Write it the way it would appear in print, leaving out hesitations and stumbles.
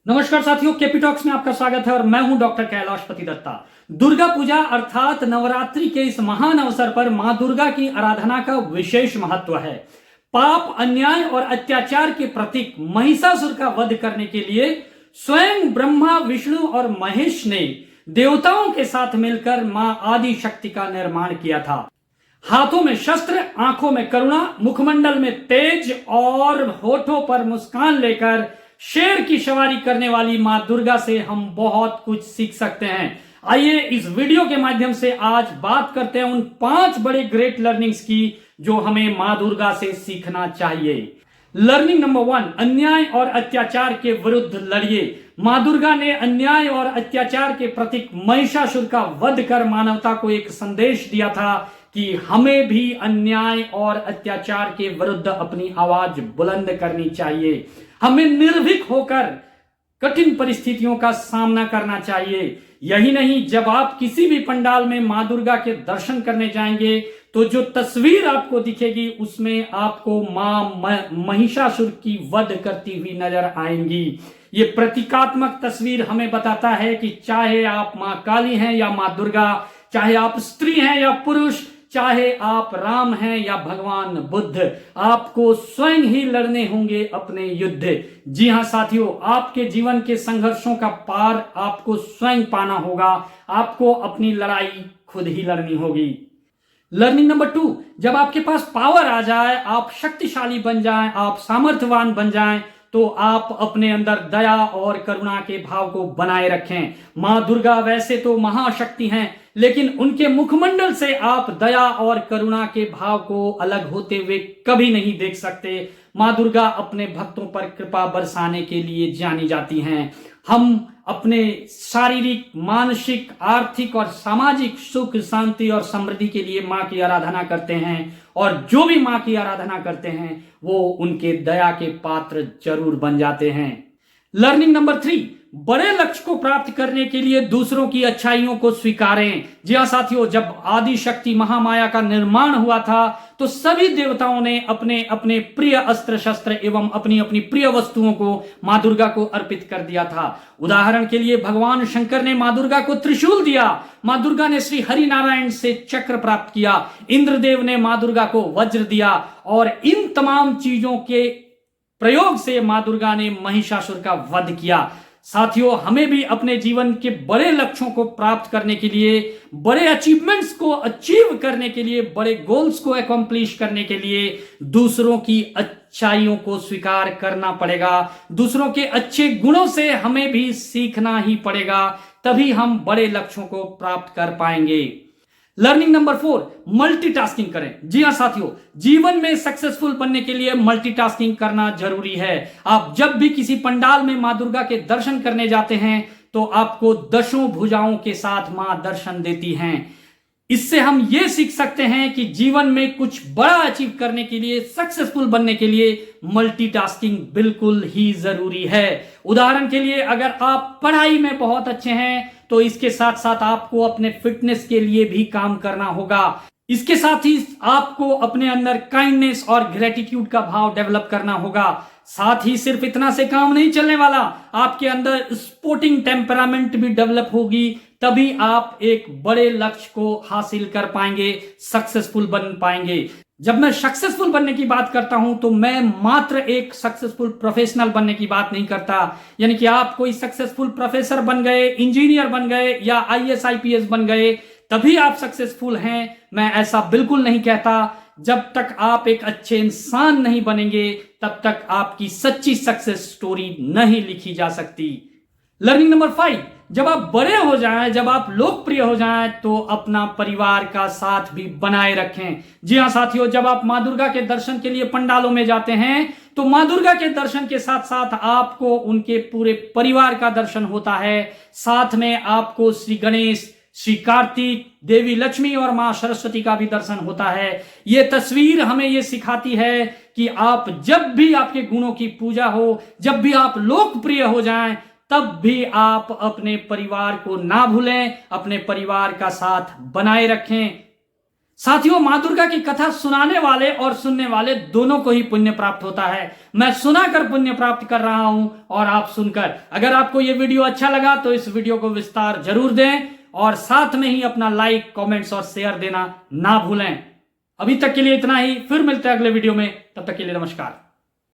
नमस्कार साथियों, KP talks में आपका स्वागत है और मैं हूं डॉक्टर कैलाशपति दत्ता। दुर्गा पूजा अर्थात नवरात्रि के इस महान अवसर पर मां दुर्गा की आराधना का विशेष महत्व है। पाप, अन्याय और अत्याचार के प्रतीक महिषासुर का वध करने के लिए स्वयं ब्रह्मा, विष्णु और महेश ने देवताओं के साथ मिलकर मां आदि शक्ति का निर्माण किया था। हाथों में शस्त्र, आंखों में करुणा, मुखमंडल में तेज और होठों पर मुस्कान लेकर शेर की सवारी करने वाली मां दुर्गा से हम बहुत कुछ सीख सकते हैं। आइए इस वीडियो के माध्यम से आज बात करते हैं उन 5 बड़े ग्रेट लर्निंग्स की जो हमें मां दुर्गा से सीखना चाहिए। लर्निंग नंबर 1, अन्याय और अत्याचार के विरुद्ध लड़िए। मां दुर्गा ने अन्याय और अत्याचार के प्रतीक महिषासुर का वध कर मानवता को एक संदेश दिया था कि हमें भी अन्याय और अत्याचार के विरुद्ध अपनी आवाज बुलंद करनी चाहिए। हमें निर्भीक होकर कठिन परिस्थितियों का सामना करना चाहिए। यही नहीं, जब आप किसी भी पंडाल में मां दुर्गा के दर्शन करने जाएंगे तो जो तस्वीर आपको दिखेगी उसमें आपको मां महिषासुर की वध करती हुई नजर आएंगी। ये प्रतीकात्मक तस्वीर हमें बताता है कि चाहे आप मां काली हैं या मां दुर्गा, चाहे आप स्त्री हैं या पुरुष, चाहे आप राम हैं या भगवान बुद्ध, आपको स्वयं ही लड़ने होंगे अपने युद्ध। जी हां साथियों, आपके जीवन के संघर्षों का पार आपको स्वयं पाना होगा। आपको अपनी लड़ाई खुद ही लड़नी होगी। लर्निंग नंबर 2, जब आपके पास पावर आ जाए, आप शक्तिशाली बन जाएं, आप सामर्थ्यवान बन जाएं, तो आप अपने अंदर दया और करुणा के भाव को बनाए रखें। मां दुर्गा वैसे तो महाशक्ति हैं, लेकिन उनके मुखमंडल से आप दया और करुणा के भाव को अलग होते हुए कभी नहीं देख सकते। मां दुर्गा अपने भक्तों पर कृपा बरसाने के लिए जानी जाती हैं। हम अपने शारीरिक, मानसिक, आर्थिक और सामाजिक सुख, शांति और समृद्धि के लिए मां की आराधना करते हैं और जो भी मां की आराधना करते हैं वो उनके दया के पात्र जरूर बन जाते हैं। लर्निंग नंबर 3, बड़े लक्ष्य को प्राप्त करने के लिए दूसरों की अच्छाइयों को स्वीकारें। जी हां साथियों, जब आदि शक्ति महामाया का निर्माण हुआ था तो सभी देवताओं ने अपने अपने प्रिय अस्त्र शस्त्र एवं अपनी अपनी प्रिय वस्तुओं को मां दुर्गा को अर्पित कर दिया था। उदाहरण के लिए भगवान शंकर ने मां दुर्गा को त्रिशूल दिया, मां दुर्गा ने श्री हरि नारायण से चक्र प्राप्त किया, इंद्रदेव ने मां दुर्गा को वज्र दिया और इन तमाम चीजों के प्रयोग से मां दुर्गा ने महिषासुर का वध किया। साथियों, हमें भी अपने जीवन के बड़े लक्ष्यों को प्राप्त करने के लिए, बड़े अचीवमेंट्स को अचीव करने के लिए, बड़े गोल्स को अकम्प्लिश करने के लिए दूसरों की अच्छाइयों को स्वीकार करना पड़ेगा। दूसरों के अच्छे गुणों से हमें भी सीखना ही पड़ेगा, तभी हम बड़े लक्ष्यों को प्राप्त कर पाएंगे। लर्निंग नंबर 4, मल्टीटास्किंग करें। जी हां साथियों, जीवन में सक्सेसफुल बनने के लिए मल्टीटास्किंग करना जरूरी है। आप जब भी किसी पंडाल में मां दुर्गा के दर्शन करने जाते हैं तो आपको 10 भुजाओं के साथ मां दर्शन देती हैं। इससे हम ये सीख सकते हैं कि जीवन में कुछ बड़ा अचीव करने के लिए, सक्सेसफुल बनने के लिए मल्टीटास्किंग बिल्कुल ही जरूरी है। उदाहरण के लिए, अगर आप पढ़ाई में बहुत अच्छे हैं तो इसके साथ साथ आपको अपने फिटनेस के लिए भी काम करना होगा। इसके साथ ही आपको अपने अंदर काइंडनेस और ग्रेटिट्यूड का भाव डेवलप करना होगा। साथ ही सिर्फ इतना से काम नहीं चलने वाला, आपके अंदर स्पोर्टिंग टेम्परामेंट भी डेवलप होगी, तभी आप एक बड़े लक्ष्य को हासिल कर पाएंगे, सक्सेसफुल बन पाएंगे। जब मैं सक्सेसफुल बनने की बात करता हूं तो मैं मात्र एक सक्सेसफुल प्रोफेशनल बनने की बात नहीं करता। यानी कि आप कोई सक्सेसफुल प्रोफेसर बन गए, इंजीनियर बन गए या आईएएस आईपीएस बन गए तभी आप सक्सेसफुल हैं, मैं ऐसा बिल्कुल नहीं कहता। जब तक आप एक अच्छे इंसान नहीं बनेंगे तब तक आपकी सच्ची सक्सेस स्टोरी नहीं लिखी जा सकती। लर्निंग नंबर 5, जब आप बड़े हो जाएं, जब आप लोकप्रिय हो जाएं तो अपना परिवार का साथ भी बनाए रखें। जी हां साथियों, जब आप मां दुर्गा के दर्शन के लिए पंडालों में जाते हैं तो मां दुर्गा के दर्शन के साथ साथ आपको उनके पूरे परिवार का दर्शन होता है। साथ में आपको श्री गणेश, श्री कार्तिक, देवी लक्ष्मी और मां सरस्वती का भी दर्शन होता है। यह तस्वीर हमें यह सिखाती है कि आप जब भी आपके गुणों की पूजा हो, जब भी आप लोकप्रिय हो जाएं, तब भी आप अपने परिवार को ना भूलें, अपने परिवार का साथ बनाए रखें। साथियों, मां दुर्गा की कथा सुनाने वाले और सुनने वाले दोनों को ही पुण्य प्राप्त होता है। मैं सुनाकर पुण्य प्राप्त कर रहा हूं और आप सुनकर। अगर आपको यह वीडियो अच्छा लगा तो इस वीडियो को विस्तार जरूर दें और साथ में ही अपना लाइक, कमेंट्स और शेयर देना ना भूलें। अभी तक के लिए इतना ही, फिर मिलते हैं अगले वीडियो में। तब तक के लिए नमस्कार।